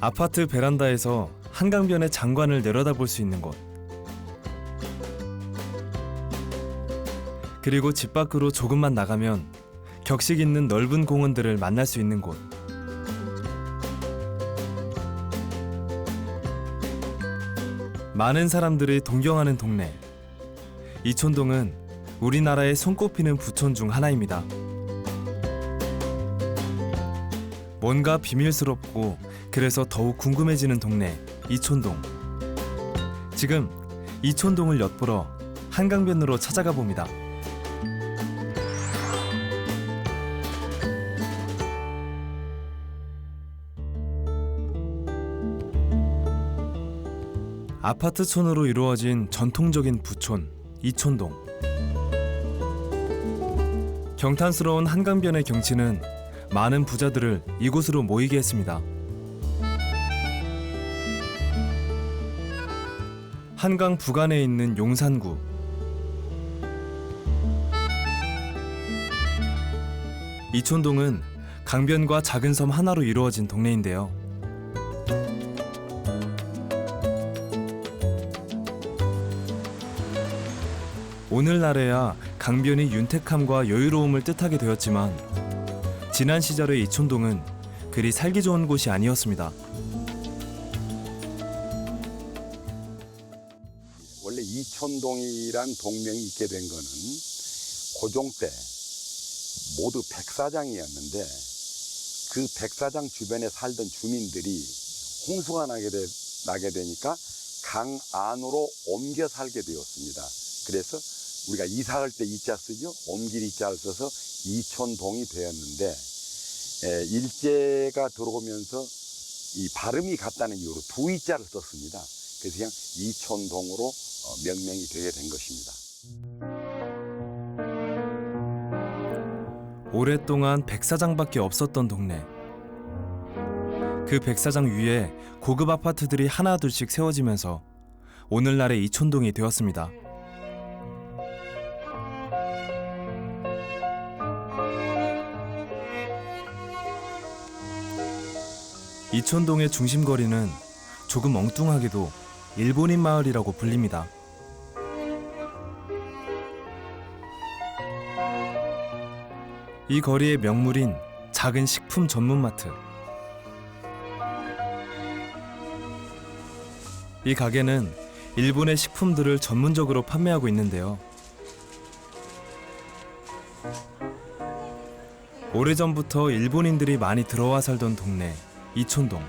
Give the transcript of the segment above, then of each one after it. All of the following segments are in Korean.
아파트 베란다에서 한강변의 장관을 내려다볼 수 있는 곳. 그리고 집 밖으로 조금만 나가면 격식 있는 넓은 공원들을 만날 수 있는 곳. 많은 사람들이 동경하는 동네. 이촌동은 우리나라의 손꼽히는 부촌 중 하나입니다. 뭔가 비밀스럽고 그래서 더욱 궁금해지는 동네 이촌동. 지금 이촌동을 엿보러 한강변으로 찾아가 봅니다. 아파트촌으로 이루어진 전통적인 부촌 이촌동. 경탄스러운 한강변의 경치는 많은 부자들을 이곳으로 모이게 했습니다. 한강 북안에 있는 용산구. 이촌동은 강변과 작은 섬 하나로 이루어진 동네인데요. 오늘날에야 강변이 윤택함과 여유로움을 뜻하게 되었지만 지난 시절의 이촌동은 그리 살기 좋은 곳이 아니었습니다. 원래 이촌동이란 동명이 있게 된 거는 고종 때 모두 백사장이었는데 그 백사장 주변에 살던 주민들이 홍수가 나게 되니까 강 안으로 옮겨 살게 되었습니다. 그래서 우리가 이사 갈 때 이자 쓰죠. 옮길 이자를 써서 이촌동이 되었는데 일제가 들어오면서 이 발음이 같다는 이유로 두 이자를 썼습니다. 그래서 그냥 이촌동으로 명명이 되게 된 것입니다. 오랫동안 백사장밖에 없었던 동네. 그 백사장 위에 고급 아파트들이 하나둘씩 세워지면서 오늘날의 이촌동이 되었습니다. 이촌동의 중심거리는 조금 엉뚱하게도 일본인 마을이라고 불립니다. 이 거리의 명물인 작은 식품 전문마트. 이 가게는 일본의 식품들을 전문적으로 판매하고 있는데요. 오래전부터 일본인들이 많이 들어와 살던 동네 이촌동.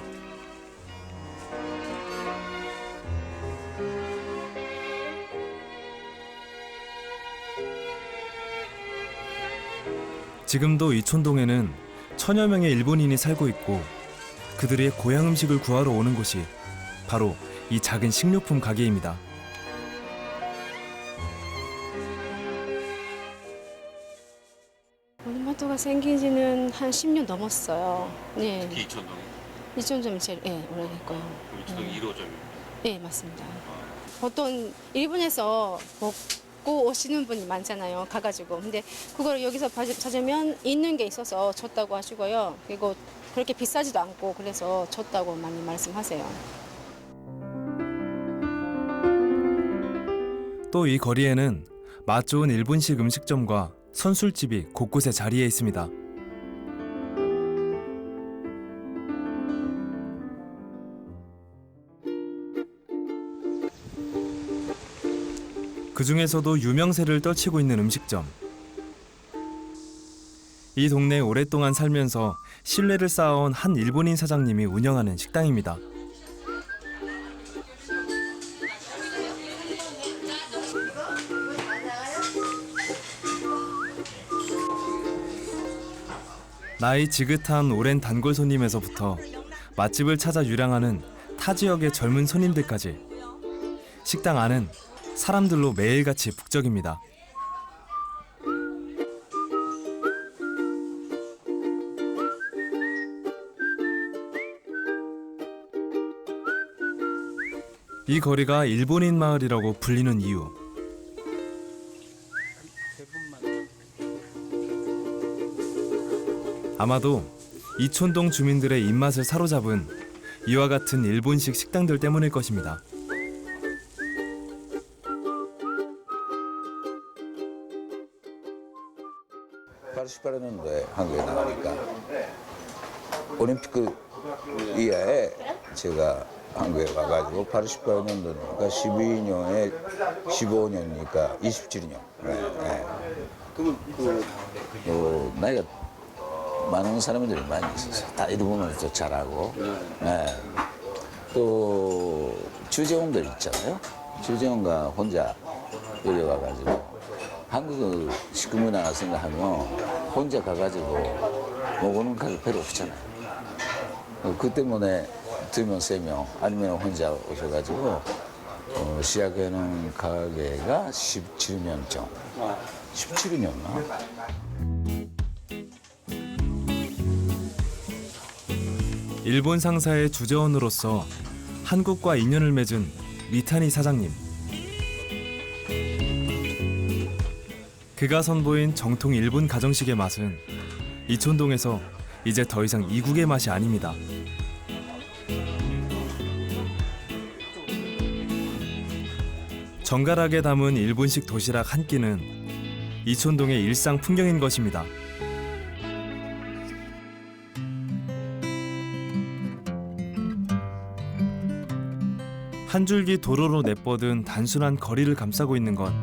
지금도 이촌동에는 천여 명의 일본인이 살고 있고 그들의 고향 음식을 구하러 오는 곳이 바로 이 작은 식료품 가게입니다. 마트가 생긴 지는 한 10년 넘었어요. 네. 특히 이촌동이? 이촌점이 제일 오래됐고요. 이촌동이 1호점입니다. 네, 맞습니다. 보통 일본에서 먹고 오시는 분이 많잖아요. 가가지고. 근데 그걸 여기서 찾으면 있는 게 있어서 줬다고 하시고요. 그리고 그렇게 비싸지도 않고 그래서 줬다고 많이 말씀하세요. 또 이 거리에는 맛 좋은 일본식 음식점과 선술집이 곳곳에 자리해 있습니다. 그 중에서도 유명세를 떨치고 있는 음식점. 이 동네에 오랫동안 살면서 신뢰를 쌓아온 한 일본인 사장님이 운영하는 식당입니다. 나이 지긋한 오랜 단골 손님에서부터 맛집을 찾아 유량하는 타 지역의 젊은 손님들까지 식당 안은 사람들로 매일같이 북적입니다. 이 거리가 일본인 마을이라고 불리는 이유. 아마도 이촌동 주민들의 입맛을 사로잡은 이와 같은 일본식 식당들 때문일 것입니다. (88) 년도에 한국에 나가니까 올림픽 이하에 제가 한국에 와가지고 88년도니까 12년에 15년이니까 27년. 네. 그러면 나이가 많은 사람들이 많이 있었어요. 다 일본어도 잘하고. 네. 또 주재원들 있잖아요. 주재원가 혼자 여기 와가지고 한국 식문화 생각하면 혼자 가가지고 먹는 가게 별로 없잖아요. 그 때문에 2명, 3명 아니면 혼자 오셔가지고 시작하는 가게가 17년 전. 17년나? 일본 상사의 주재원으로서 한국과 인연을 맺은 미타니 사장님. 그가 선보인 정통 일본 가정식의 맛은 이촌동에서 이제 더 이상 이국의 맛이 아닙니다. 정갈하게 담은 일본식 도시락 한 끼는 이촌동의 일상 풍경인 것입니다. 한 줄기 도로로 내뻗은 단순한 거리를 감싸고 있는 건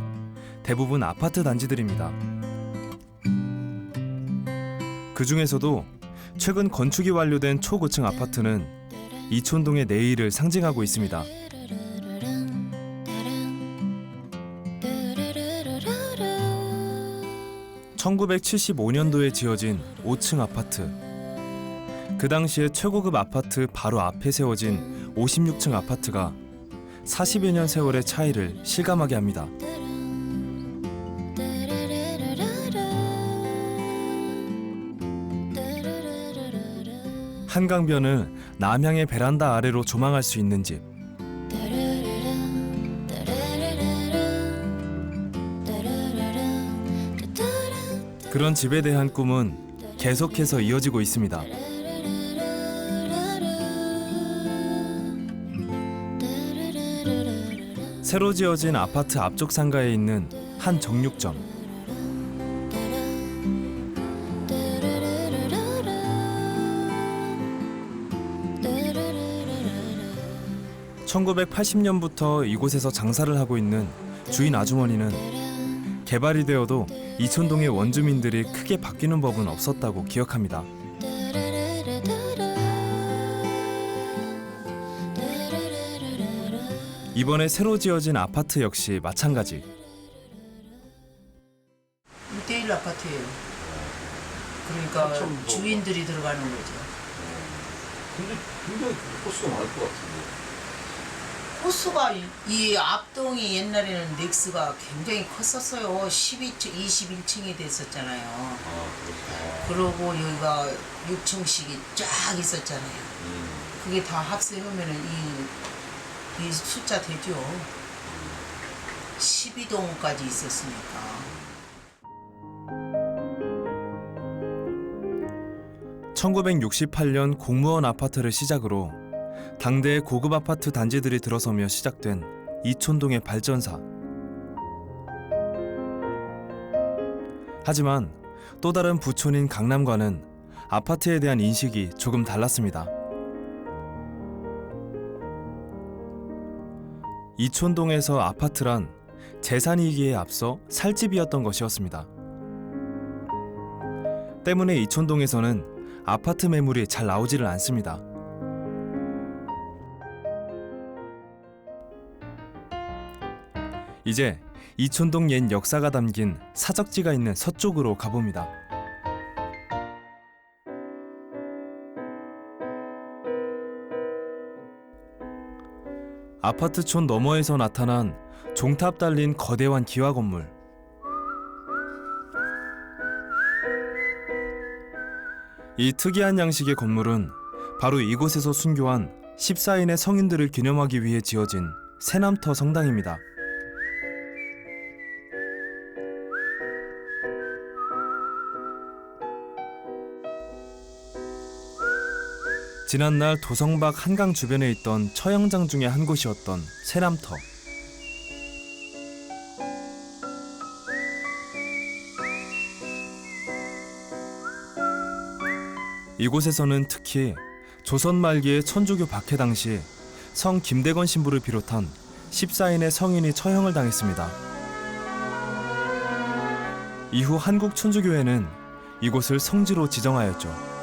대부분 아파트 단지들입니다. 그 중에서도 최근 건축이 완료된 초고층 아파트는 이촌동의 내일을 상징하고 있습니다. 1975년도에 지어진 5층 아파트. 그 당시에 최고급 아파트 바로 앞에 세워진 56층 아파트가 40여 년 세월의 차이를 실감하게 합니다. 한강변을 남향의 베란다 아래로 조망할 수 있는 집. 그런 집에 대한 꿈은 계속해서 이어지고 있습니다. 새로 지어진 아파트 앞쪽 상가에 있는 한 정육점. (1980년부터) 이곳에서 장사를 하고 있는 주인 아주머니는 개발이 되어도 이촌동의 원주민들이 크게 바뀌는 법은 없었다고 기억합니다. 이번에 새로 지어진 아파트 역시 마찬가지. 1대1 아파트예요. 그러니까 주인들이 들어가는 거죠. 근데 굉장히 호수가 많을 것 같은데. 호수가 이 앞동이 옛날에는 넥스가 굉장히 컸었어요. 12층, 21층이 됐었잖아요. 그러고 여기가 6층씩이 쫙 있었잖아요. 그게 다 합세하면은 이 숫자 되죠. 12동까지 있었으니까. 1968년 공무원 아파트를 시작으로 당대의 고급 아파트 단지들이 들어서며 시작된 이촌동의 발전사. 하지만 또 다른 부촌인 강남과는 아파트에 대한 인식이 조금 달랐습니다. 이촌동에서 아파트란 재산이기에 앞서 살집이었던 것이었습니다. 때문에 이촌동에서는 아파트 매물이 잘 나오지를 않습니다. 이제 이촌동 옛 역사가 담긴 사적지가 있는 서쪽으로 가봅니다. 아파트촌 너머에서 나타난 종탑 달린 거대한 기와 건물. 이 특이한 양식의 건물은 바로 이곳에서 순교한 14인의 성인들을 기념하기 위해 지어진 새남터 성당입니다. 지난날 도성박 한강 주변에 있던 처형장 중에 한 곳이었던 새남터. 이곳에서는 특히 조선 말기의 천주교 박해 당시 성 김대건 신부를 비롯한 14인의 성인이 처형을 당했습니다. 이후 한국 천주교회는 이곳을 성지로 지정하였죠.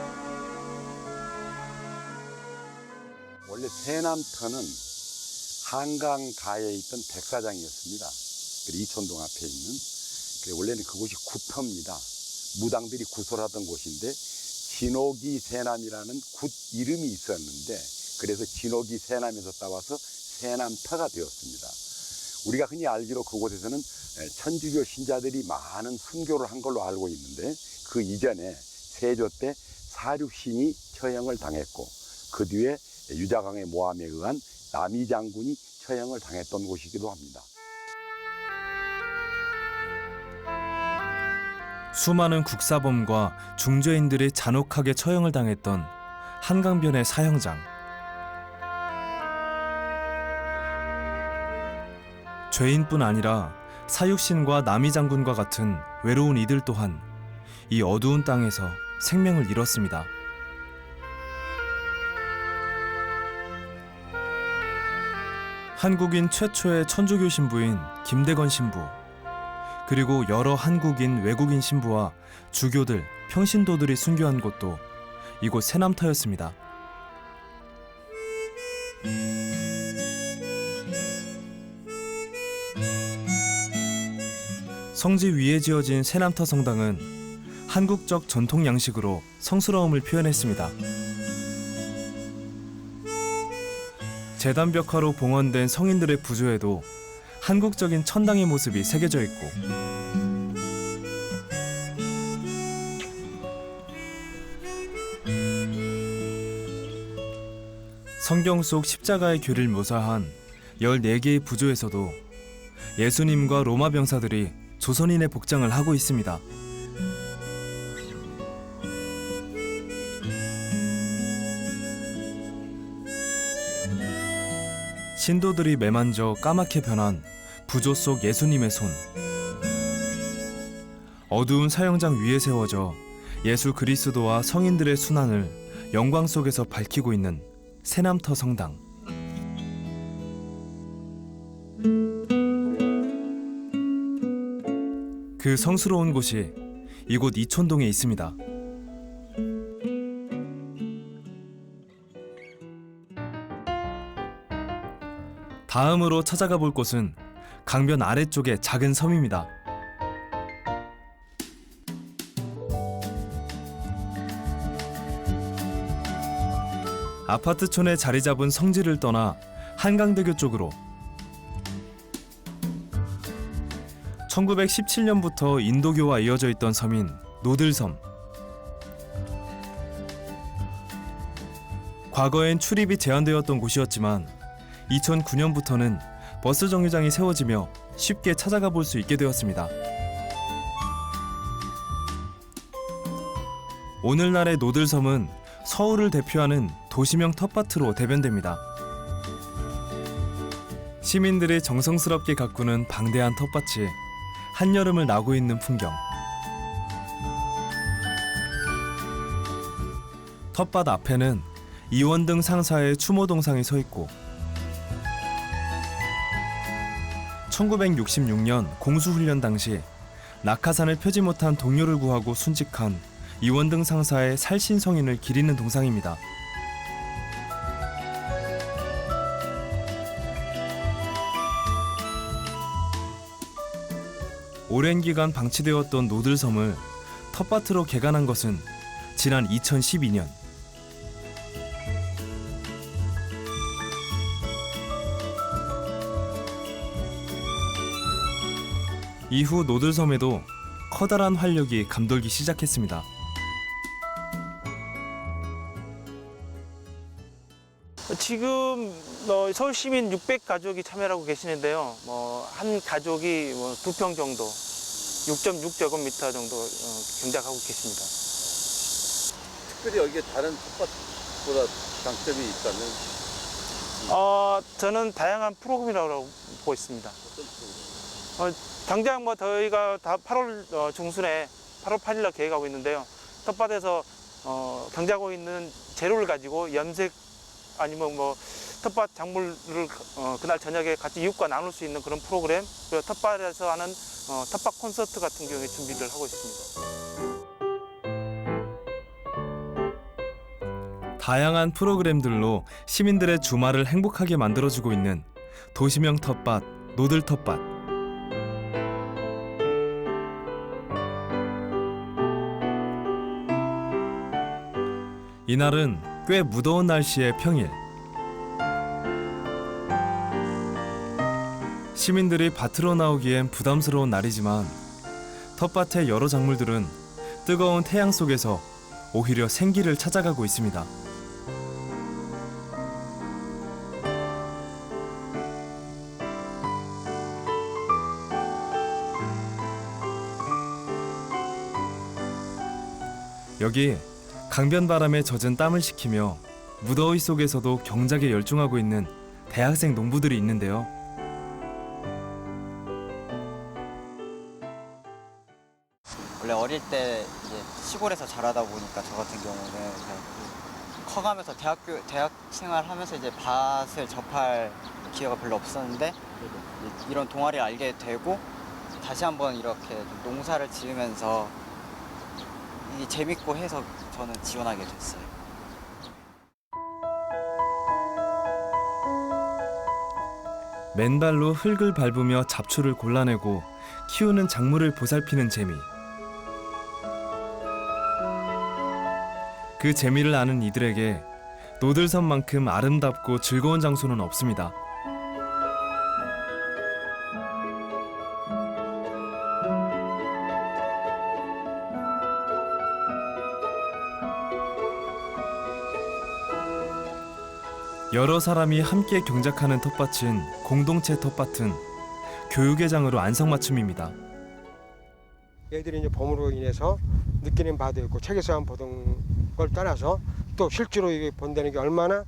원래 새남터는 한강 가에 있던 백사장이었습니다. 그리고 이촌동 앞에 있는. 원래는 그곳이 구터입니다. 무당들이 구설하던 곳인데 진옥이 새남이라는 굿 이름이 있었는데 그래서 진옥이 새남에서 따와서 새남터가 되었습니다. 우리가 흔히 알기로 그곳에서는 천주교 신자들이 많은 순교를 한 걸로 알고 있는데 그 이전에 세조 때 사륙신이 처형을 당했고 그 뒤에 유자강의 모함에 의한 남이 장군이 처형을 당했던 곳이기도 합니다. 수많은 국사범과 중죄인들이 잔혹하게 처형을 당했던 한강변의 사형장. 죄인뿐 아니라 사육신과 남이 장군과 같은 외로운 이들 또한 이 어두운 땅에서 생명을 잃었습니다. 한국인 최초의 천주교 신부인 김대건 신부, 그리고 여러 한국인, 외국인 신부와 주교들, 평신도들이 순교한 곳도 이곳 새남터였습니다. 성지 위에 지어진 새남터 성당은 한국적 전통 양식으로 성스러움을 표현했습니다. 제단벽화로 봉헌된 성인들의 부조에도 한국적인 천당의 모습이 새겨져 있고 성경 속 십자가의 교리를 묘사한 14개의 부조에서도 예수님과 로마 병사들이 조선인의 복장을 하고 있습니다. 신도들이 매만져 까맣게 변한 부조 속 예수님의 손. 어두운 사형장 위에 세워져 예수 그리스도와 성인들의 순환을 영광 속에서 밝히고 있는 새남터 성당. 그 성스러운 곳이 이곳 이촌동에 있습니다. 다음으로 찾아가 볼 곳은 강변 아래쪽의 작은 섬입니다. 아파트촌에 자리 잡은 성지를 떠나 한강대교 쪽으로 1917년부터 인도교와 이어져 있던 섬인 노들섬. 과거엔 출입이 제한되었던 곳이었지만 2009년부터는 버스 정류장이 세워지며 쉽게 찾아가 볼 수 있게 되었습니다. 오늘날의 노들섬은 서울을 대표하는 도시명 텃밭으로 대변됩니다. 시민들이 정성스럽게 가꾸는 방대한 텃밭이 한여름을 나고 있는 풍경. 텃밭 앞에는 이원등 상사의 추모 동상이 서 있고 1966년 공수훈련 당시 낙하산을 펴지 못한 동료를 구하고 순직한 이원등 상사의 살신성인을 기리는 동상입니다. 오랜 기간 방치되었던 노들섬을 텃밭으로 개간한 것은 지난 2012년. 이후 노들섬에도 커다란 활력이 감돌기 시작했습니다. 지금 서울 시민 600가족이 참여하고 계시는데요. 한 가족이 2평 정도, 6.6제곱미터 정도 경작하고 계십니다. 특별히 여기에 다른 텃밭 텃밭보다 장점이 있다면 저는 다양한 프로그램이라고 보고 있습니다. 당장 뭐 저희가 다 8월 중순에 8월 8일 날 계획하고 있는데요. 텃밭에서 경작하고 있는 재료를 가지고 염색 아니면 뭐 텃밭 작물을 그날 저녁에 같이 이웃과 나눌 수 있는 그런 프로그램, 그리고 텃밭에서 하는 텃밭 콘서트 같은 경우에 준비를 하고 있습니다. 다양한 프로그램들로 시민들의 주말을 행복하게 만들어주고 있는 도시명 텃밭, 노들 텃밭. 이날은 꽤 무더운 날씨의 평일. 시민들이 밭으로 나오기엔 부담스러운 날이지만 텃밭의 여러 작물들은 뜨거운 태양 속에서 오히려 생기를 찾아가고 있습니다. 여기 강변바람에 젖은 땀을 식히며 무더위 속에서도 경작에 열중하고 있는 대학생 농부들이 있는데요. 원래 어릴 때 이제 시골에서 자라다 보니까 저 같은 경우는 그냥 커가면서 대학 생활하면서 이제 밭을 접할 기회가 별로 없었는데 이런 동아리를 알게 되고 다시 한번 이렇게 좀 농사를 지으면서 이게 재밌고 해서 저는 지원하게 됐어요. 맨발로 흙을 밟으며 잡초를 골라내고 키우는 작물을 보살피는 재미. 그 재미를 아는 이들에게 노들섬만큼 아름답고 즐거운 장소는 없습니다. 여러 사람이 함께 경작하는 텃밭은 공동체 텃밭은 교육의 장으로 안성맞춤입니다. 애들이 이제 봄으로 인해서 느끼는 바도 있고 책에서만 보던 걸 떠나서 또 실제로 이게 본다는 게 얼마나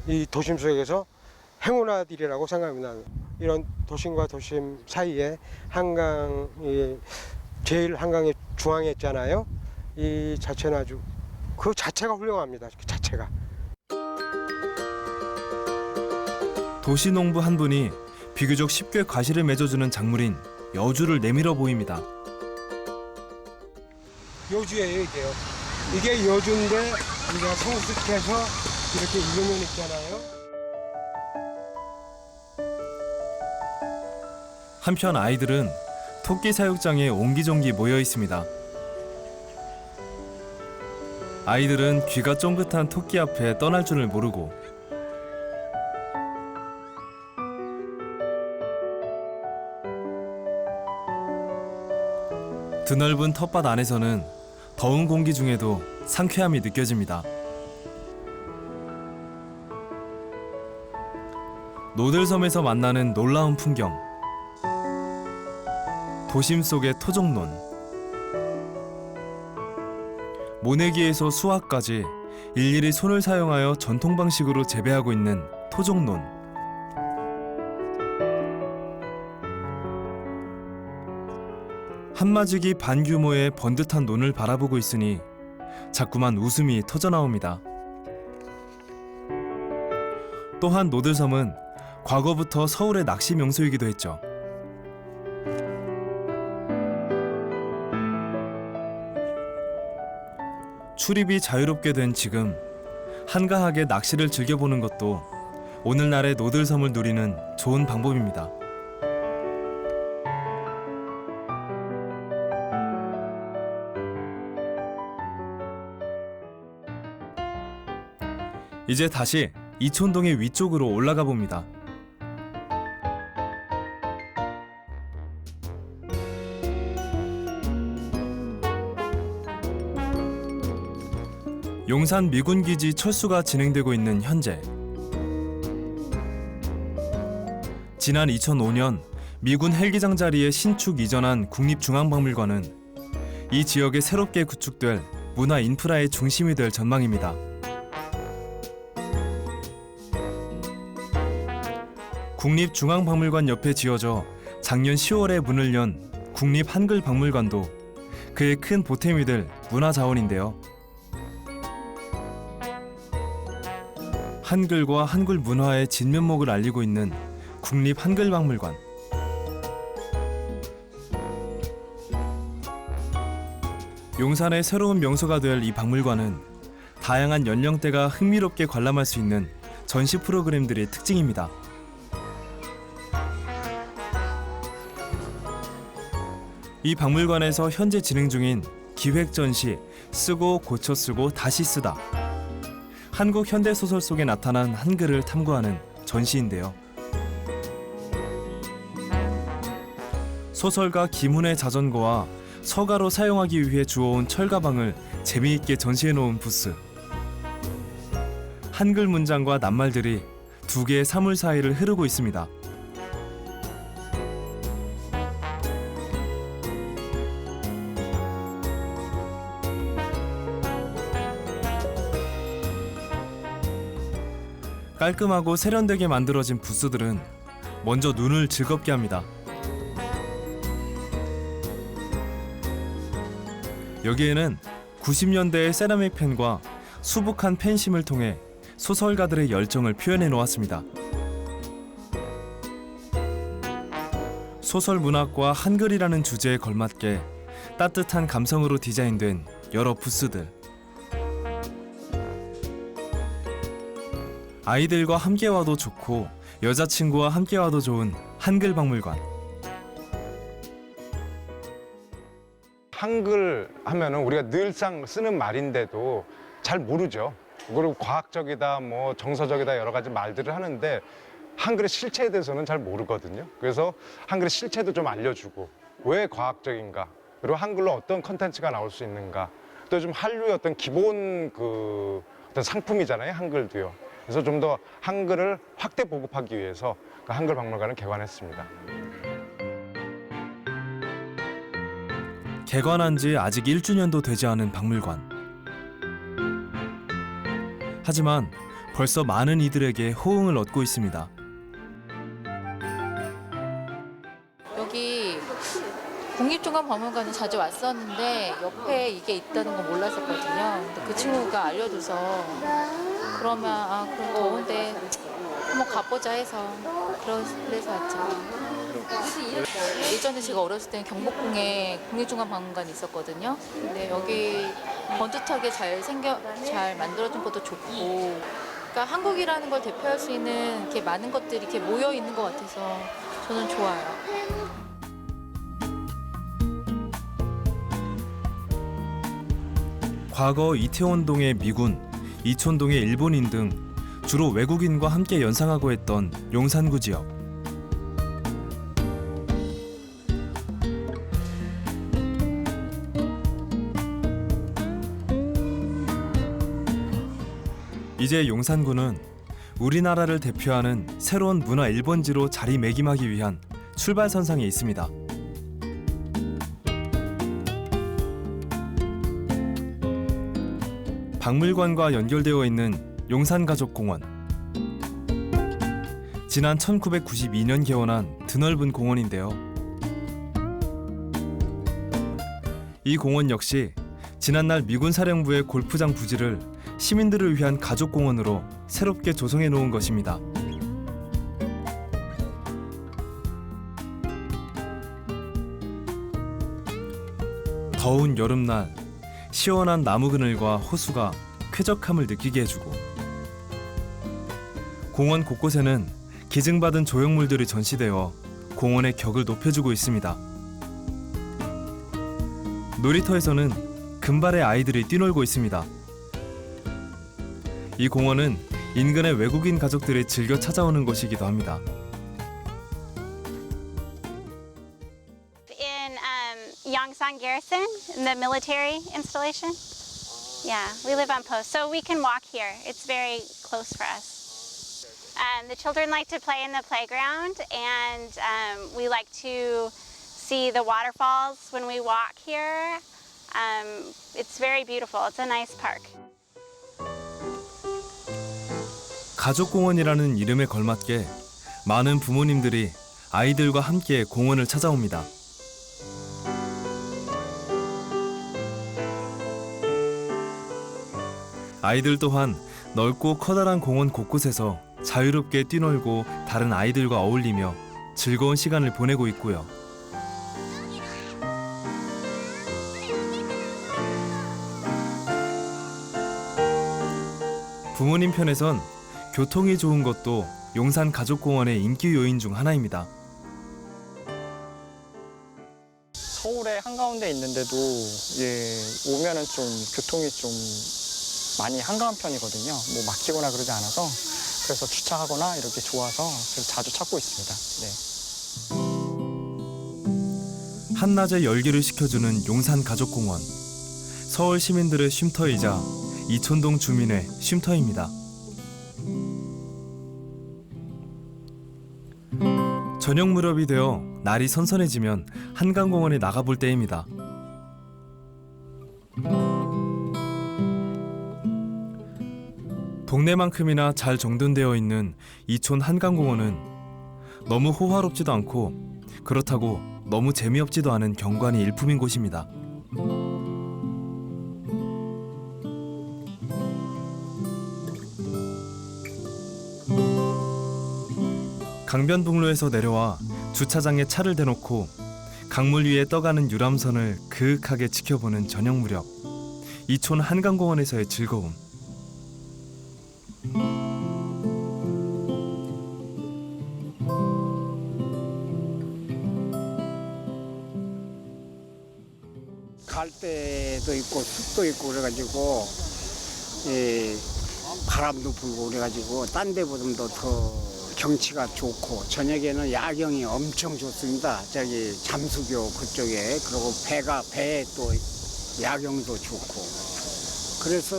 이 도심 속에서 행운한 일이라고 생각합니다. 이런 도심과 도심 사이에 한강이 제일 한강의 중앙에 있잖아요. 이 자체는 아주 그 자체가 훌륭합니다. 그 자체가. 도시농부 한 분이 비교적 쉽게 과실을 맺어주는 작물인 여주를 내밀어 보입니다. 여주예요, 이게요. 이게 여주인데 우리가 성숙해서 이렇게 익으면 있잖아요. 한편 아이들은 토끼 사육장에 옹기종기 모여 있습니다. 아이들은 귀가 쫑긋한 토끼 앞에 떠날 줄을 모르고 드넓은 텃밭 안에서는 더운 공기 중에도 상쾌함이 느껴집니다. 노들섬에서 만나는 놀라운 풍경. 도심 속의 토종논. 모내기에서 수확까지 일일이 손을 사용하여 전통 방식으로 재배하고 있는 토종논. 한마지기 반 규모의 번듯한 논을 바라보고 있으니 자꾸만 웃음이 터져나옵니다. 또한 노들섬은 과거부터 서울의 낚시 명소이기도 했죠. 출입이 자유롭게 된 지금 한가하게 낚시를 즐겨보는 것도 오늘날의 노들섬을 누리는 좋은 방법입니다. 이제 다시 이촌동의 위쪽으로 올라가 봅니다. 용산 미군기지 철수가 진행되고 있는 현재. 지난 2005년 미군 헬기장 자리에 신축 이전한 국립중앙박물관은 이 지역에 새롭게 구축될 문화 인프라의 중심이 될 전망입니다. 국립중앙박물관 옆에 지어져 작년 10월에 문을 연 국립한글박물관도 그의 큰 보탬이 될 문화자원인데요. 한글과 한글 문화의 진면목을 알리고 있는 국립한글박물관. 용산의 새로운 명소가 될 이 박물관은 다양한 연령대가 흥미롭게 관람할 수 있는 전시 프로그램들이 특징입니다. 이 박물관에서 현재 진행 중인 기획 전시 쓰고 고쳐 쓰고 다시 쓰다. 한국 현대 소설 속에 나타난 한글을 탐구하는 전시인데요. 소설가 김훈의 자전거와 서가로 사용하기 위해 주워온 철가방을 재미있게 전시해 놓은 부스. 한글 문장과 낱말들이 두 개의 사물 사이를 흐르고 있습니다. 깔끔하고 세련되게 만들어진 부스들은 먼저 눈을 즐겁게 합니다. 여기에는 90년대의 세라믹 펜과 수북한 펜심을 통해 소설가들의 열정을 표현해 놓았습니다. 소설 문학과 한글이라는 주제에 걸맞게 따뜻한 감성으로 디자인된 여러 부스들. 아이들과 함께 와도 좋고 여자친구와 함께 와도 좋은 한글박물관. 한글 하면은 우리가 늘상 쓰는 말인데도 잘 모르죠. 그리고 과학적이다, 뭐 정서적이다 여러 가지 말들을 하는데 한글의 실체에 대해서는 잘 모르거든요. 그래서 한글의 실체도 좀 알려주고 왜 과학적인가, 그리고 한글로 어떤 컨텐츠가 나올 수 있는가, 또 좀 한류의 어떤 기본 어떤 상품이잖아요, 한글도요. 그래서 좀 더 한글을 확대 보급하기 위해서 그 한글 박물관을 개관했습니다. 개관한 지 아직 1주년도 되지 않은 박물관. 하지만 벌써 많은 이들에게 호응을 얻고 있습니다. 여기 국립중앙박물관에 자주 왔었는데 옆에 이게 있다는 거 몰랐었거든요. 근데 그 친구가 알려줘서 그러면 그럼 더운데 한번 가보자 해서 그래서 왔죠. 예전에 제가 어렸을 때는 경복궁에 국립중앙박물관이 있었거든요. 근데 여기 번듯하게 잘 만들어준 것도 좋고, 그러니까 한국이라는 걸 대표할 수 있는 이렇게 많은 것들이 이렇게 모여 있는 것 같아서 저는 좋아요. 과거 이태원동의 미군, 이촌동의 일본인 등 주로 외국인과 함께 연상하고 했던 용산구 지역. 이제 용산구는 우리나라를 대표하는 새로운 문화 1번지로 자리매김하기 위한 출발선상에 있습니다. 박물관과 연결되어 있는 용산가족공원. 지난 1992년 개원한 드넓은 공원인데요. 이 공원 역시 지난날 미군 사령부의 골프장 부지를 시민들을 위한 가족공원으로 새롭게 조성해 놓은 것입니다. 더운 여름날 시원한 나무 그늘과 호수가 쾌적함을 느끼게 해주고, 공원 곳곳에는 기증받은 조형물들이 전시되어 공원의 격을 높여주고 있습니다. 놀이터에서는 금발의 아이들이 뛰놀고 있습니다. 이 공원은 인근의 외국인 가족들이 즐겨 찾아오는 곳이기도 합니다. In Yongsan Garrison, in the military installation. Yeah, we live on post, so we can walk here. It's very close for us. The children like to play in the playground, and we like to see the waterfalls when we walk here. It's very beautiful. It's a nice park. 가족공원이라는 이름에 걸맞게 많은 부모님들이 아이들과 함께 공원을 찾아옵니다. 아이들 또한 넓고 커다란 공원 곳곳에서 자유롭게 뛰놀고 다른 아이들과 어울리며 즐거운 시간을 보내고 있고요. 부모님 편에선 교통이 좋은 것도 용산 가족공원의 인기 요인 중 하나입니다. 서울의 한가운데 있는데도 오면은 좀 교통이 좀 많이 한가한 편이거든요. 뭐 막히거나 그러지 않아서 그래서 주차하거나 이렇게 좋아서 그래서 자주 찾고 있습니다. 네. 한낮에 열기를 식혀주는 용산 가족공원. 서울 시민들의 쉼터이자 이촌동 주민의 쉼터입니다. 저녁 무렵이 되어 날이 선선해지면 한강공원에 나가볼 때입니다. 동네만큼이나 잘 정돈되어 있는 이촌 한강공원은 너무 호화롭지도 않고 그렇다고 너무 재미없지도 않은 경관이 일품인 곳입니다. 강변북로에서 내려와 주차장에 차를 대놓고 강물 위에 떠가는 유람선을 그윽하게 지켜보는 저녁 무렵, 이촌 한강공원에서의 즐거움. 갈대도 있고 숲도 있고 그래가지고 바람도 불고 그래가지고 딴 데보다도 더 경치가 좋고 저녁에는 야경이 엄청 좋습니다. 저기 잠수교 그쪽에 그리고 배에 또 야경도 좋고 그래서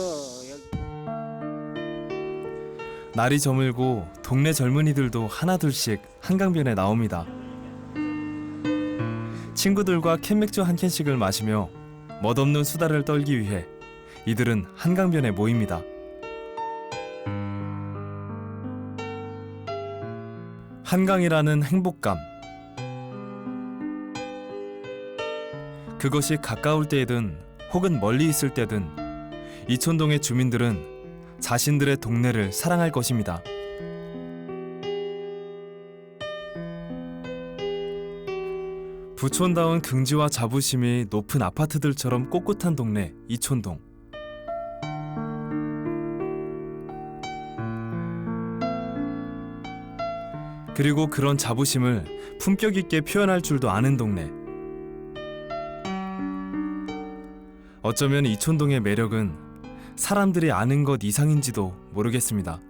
날이 저물고 동네 젊은이들도 하나둘씩 한강변에 나옵니다. 친구들과 캔맥주 한 캔씩을 마시며 멋없는 수다를 떨기 위해 이들은 한강변에 모입니다. 한강이라는 행복감. 그것이 가까울 때이든 혹은 멀리 있을 때든 이촌동의 주민들은 자신들의 동네를 사랑할 것입니다. 부촌다운 긍지와 자부심이 높은 아파트들처럼 꼿꼿한 동네 이촌동. 그리고 그런 자부심을 품격 있게 표현할 줄도 아는 동네. 어쩌면 이촌동의 매력은 사람들이 아는 것 이상인지도 모르겠습니다.